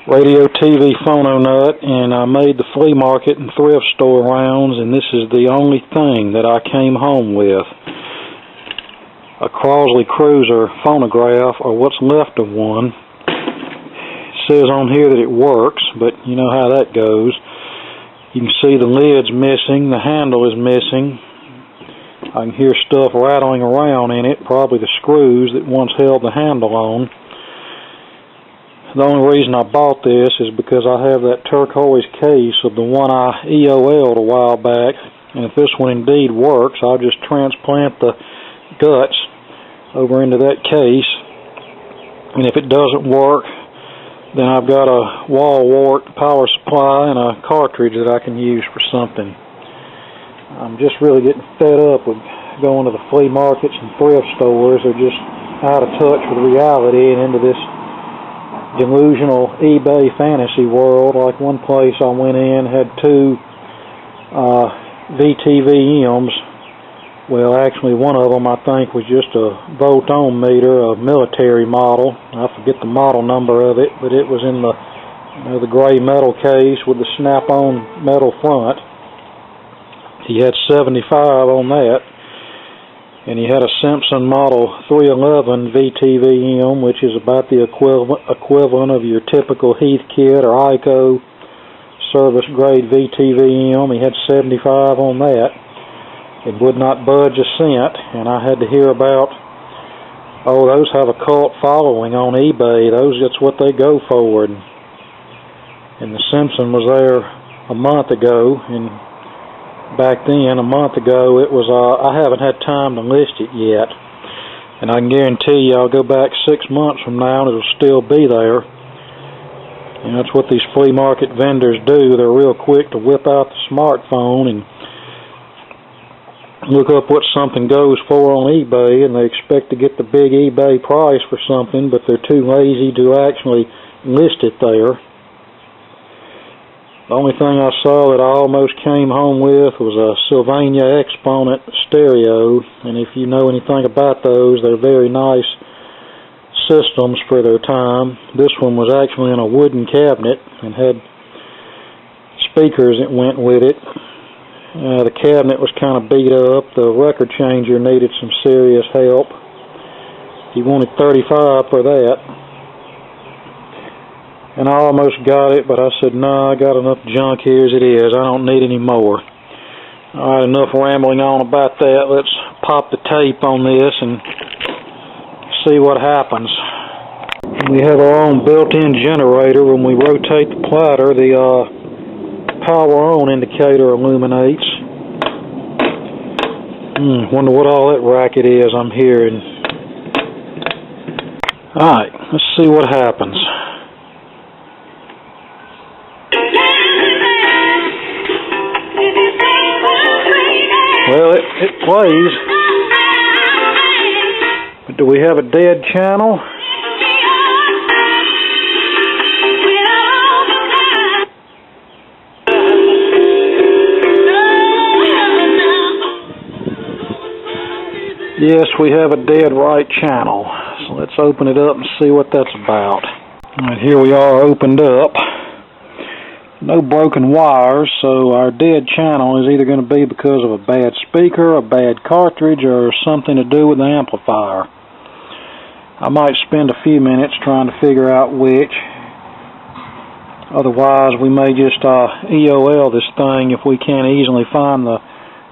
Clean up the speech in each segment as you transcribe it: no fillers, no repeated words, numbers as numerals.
radio, TV, phono nut, and I made the flea market and thrift store rounds, and this is the only thing that I came home with. A Crosley Cruiser phonograph, or what's left of one. It says on here that it works, but you know how that goes. You can see the lid's missing, the handle is missing. I can hear stuff rattling around in it, probably the screws that once held the handle on. The only reason I bought this is because I have that turquoise case of the one I EOL'd a while back, and if this one indeed works, I'll just transplant the guts over into that case, and if it doesn't work, then I've got a wall wart power supply and a cartridge that I can use for something. I'm just really getting fed up with going to the flea markets and thrift stores. They're just out of touch with reality and into this delusional eBay fantasy world. Like one place I went in had two VTVMs. Well, actually one of them I think was just a volt-ohm meter, a military model. I forget the model number of it, but it was in the the gray metal case with the snap-on metal front. He had 75 on that. And he had a Simpson Model 311 VTVM, which is about the equivalent of your typical Heathkit or ICO service grade VTVM. He had 75 on that. It would not budge a cent, and I had to hear about, oh, those have a cult following on eBay. That's what they go for. And the Simpson was there a month ago, and back then, a month ago, it was, I haven't had time to list it yet. And I can guarantee you I'll go back 6 months from now and it'll still be there. And that's what these flea market vendors do. They're real quick to whip out the smartphone and look up what something goes for on eBay, and they expect to get the big eBay price for something, but they're too lazy to actually list it there. The only thing I saw that I almost came home with was a Sylvania Exponent stereo, and if you know anything about those, they're very nice systems for their time. This one was actually in a wooden cabinet and had speakers that went with it. The cabinet was kind of beat up. The record changer needed some serious help. He wanted $35 for that. And I almost got it, but I said, no, I got enough junk here as it is. I don't need any more. All right, enough rambling on about that. Let's pop the tape on this and see what happens. We have our own built-in generator. When we rotate the platter, the power on indicator illuminates. Wonder what all that racket is I'm hearing. All right, let's see what happens. Well, it plays, but do we have a dead channel? Yes, we have a dead right channel, so let's open it up and see what that's about. All right, here we are opened up. No broken wires, so our dead channel is either going to be because of a bad speaker, a bad cartridge, or something to do with the amplifier. I might spend a few minutes trying to figure out which. Otherwise, we may just EOL this thing if we can't easily find the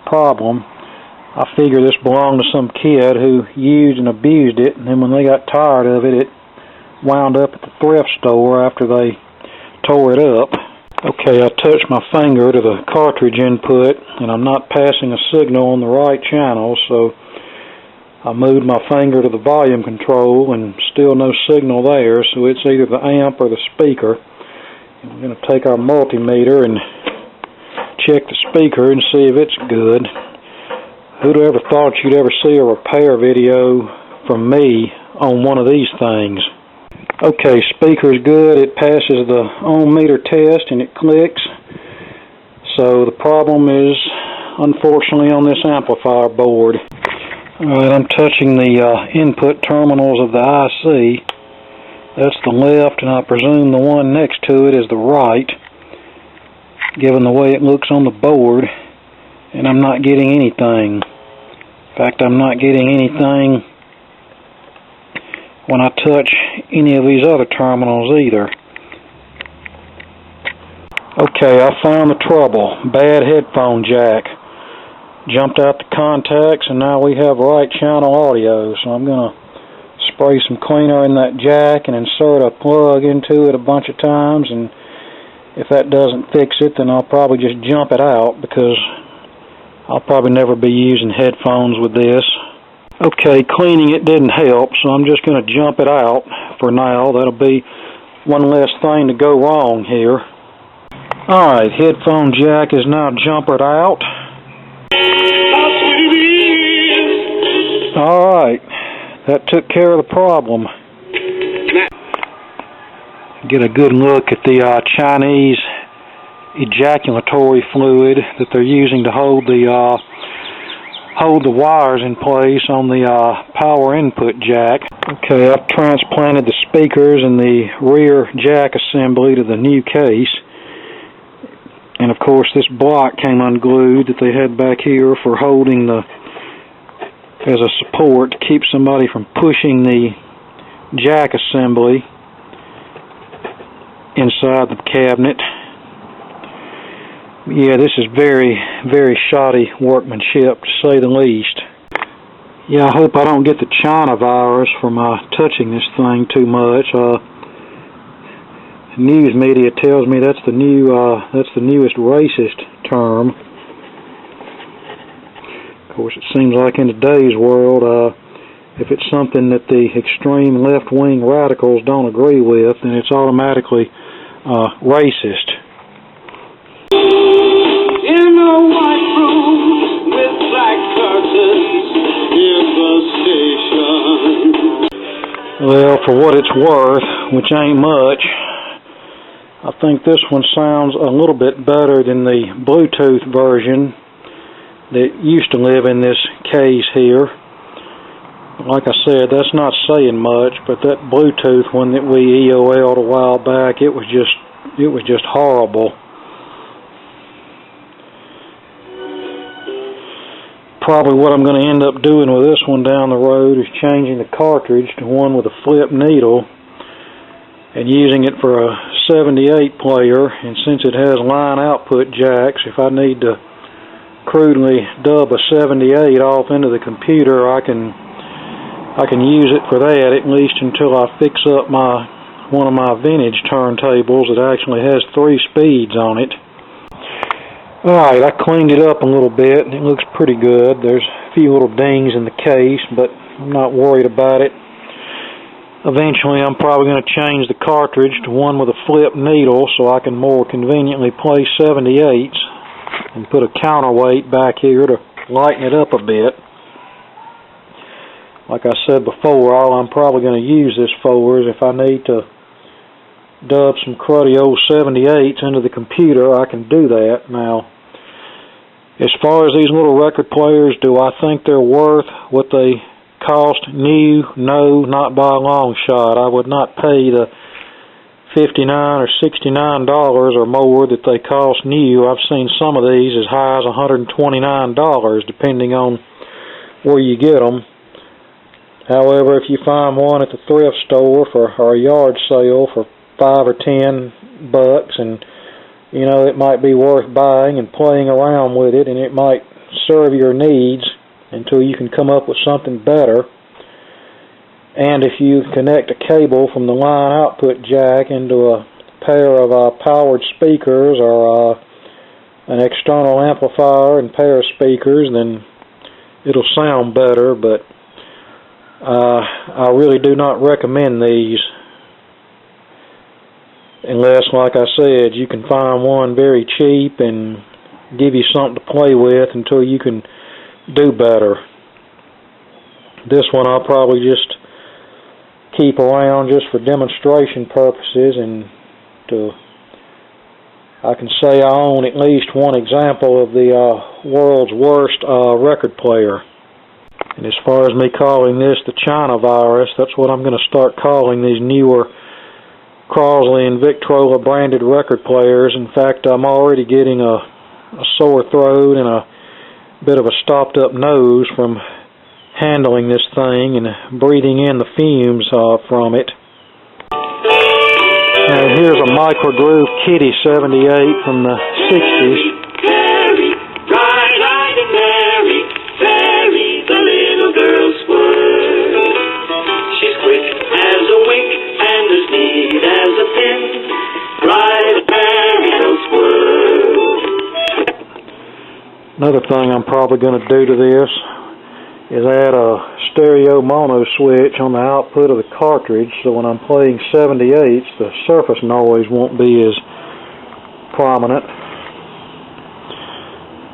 problem. I figure this belonged to some kid who used and abused it, and then when they got tired of it, it wound up at the thrift store after they tore it up. Okay, I touched my finger to the cartridge input, and I'm not passing a signal on the right channel, so I moved my finger to the volume control, and still no signal there, so it's either the amp or the speaker. And we're going to take our multimeter and check the speaker and see if it's good. Who'd ever thought you'd ever see a repair video from me on one of these things? Okay, speaker's good. It passes the ohm meter test and it clicks. So the problem is, unfortunately, on this amplifier board. Alright, I'm touching the input terminals of the IC, That's the left, and I presume the one next to it is the right, given the way it looks on the board, and I'm not getting anything. In fact, I'm not getting anything when I touch any of these other terminals either. Okay, I found the trouble. Bad headphone jack. Jumped out the contacts, and now we have right channel audio. So I'm going to spray some cleaner in that jack and insert a plug into it a bunch of times, and if that doesn't fix it, then I'll probably just jump it out, because I'll probably never be using headphones with this. Okay, cleaning it didn't help, so I'm just going to jump it out for now. That'll be one less thing to go wrong here. Alright, headphone jack is now jumpered out. Alright, that took care of the problem. Get a good look at the Chinese ejaculatory fluid that they're using to hold the wires in place on the power input jack. Okay, I've transplanted the speakers and the rear jack assembly to the new case. And of course this block came unglued that they had back here for holding as a support to keep somebody from pushing the jack assembly inside the cabinet. Yeah, this is very, very shoddy workmanship, to say the least. Yeah, I hope I don't get the China virus from touching this thing too much. News media tells me that's the newest racist term. Of course, it seems like in today's world, if it's something that the extreme left-wing radicals don't agree with, then it's automatically racist. In a white room with black curtains in the station. Well, for what it's worth, which ain't much, I think this one sounds a little bit better than the Bluetooth version that used to live in this case here. Like I said, that's not saying much, but that Bluetooth one that we EOL'd a while back, it was just horrible. Probably what I'm going to end up doing with this one down the road is changing the cartridge to one with a flip needle and using it for a 78 player, and since it has line output jacks, if I need to crudely dub a 78 off into the computer, I can use it for that, at least until I fix up one of my vintage turntables that actually has 3 speeds on it. Alright, I cleaned it up a little bit and it looks pretty good. There's a few little dings in the case, but I'm not worried about it. Eventually I'm probably going to change the cartridge to one with a flip needle so I can more conveniently play 78s and put a counterweight back here to lighten it up a bit. Like I said before, all I'm probably going to use this for is if I need to dub some cruddy old 78s into the computer, I can do that. Now, as far as these little record players, do I think they're worth what they cost new? No, not by a long shot. I would not pay the $59 or $69 or more that they cost new. I've seen some of these as high as $129, depending on where you get them. However, if you find one at the thrift store or a yard sale for $5 or $10, and you know it might be worth buying and playing around with it, and it might serve your needs until you can come up with something better. And if you connect a cable from the line output jack into a pair of powered speakers or an external amplifier and pair of speakers, then it'll sound better, but I really do not recommend these unless, like I said, you can find one very cheap and give you something to play with until you can do better. This one I'll probably just keep around just for demonstration purposes, and I can say I own at least one example of the world's worst record player. And as far as me calling this the China virus, that's what I'm going to start calling these newer Crosley and Victrola branded record players. In fact, I'm already getting a sore throat and a bit of a stopped up nose from handling this thing and breathing in the fumes from it. And here's a Micro Groove Kitty 78 from the 60s. Carrie, bright-eyed and merry, Fairy, the little girl squirt. She's quick as a wink and as neat as a pin. Bright, merry little squirt. Another thing I'm probably going to do to this is add a stereo mono switch on the output of the cartridge, so when I'm playing 78s, the surface noise won't be as prominent.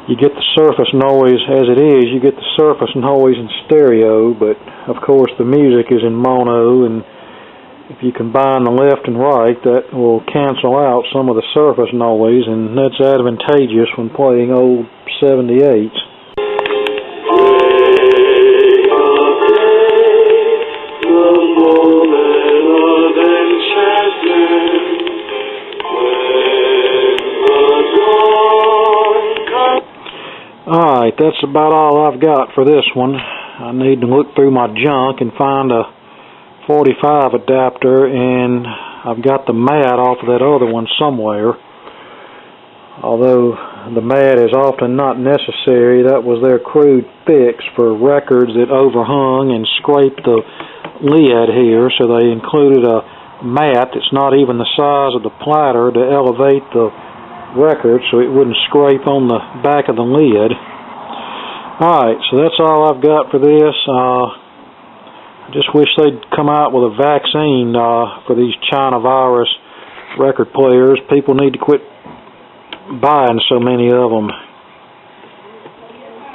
You get the surface noise as it is, you get the surface noise in stereo, but of course the music is in mono, and if you combine the left and right, that will cancel out some of the surface noise, and that's advantageous when playing old 78s. Alright, that's about all I've got for this one. I need to look through my junk and find a 45 adapter, and I've got the mat off of that other one somewhere. Although the mat is often not necessary, that was their crude fix for records that overhung and scraped the lid here, so they included a mat that's not even the size of the platter to elevate the record so it wouldn't scrape on the back of the lid. Alright, so that's all I've got for this. I just wish they'd come out with a vaccine for these China virus record players. People need to quit buying so many of them.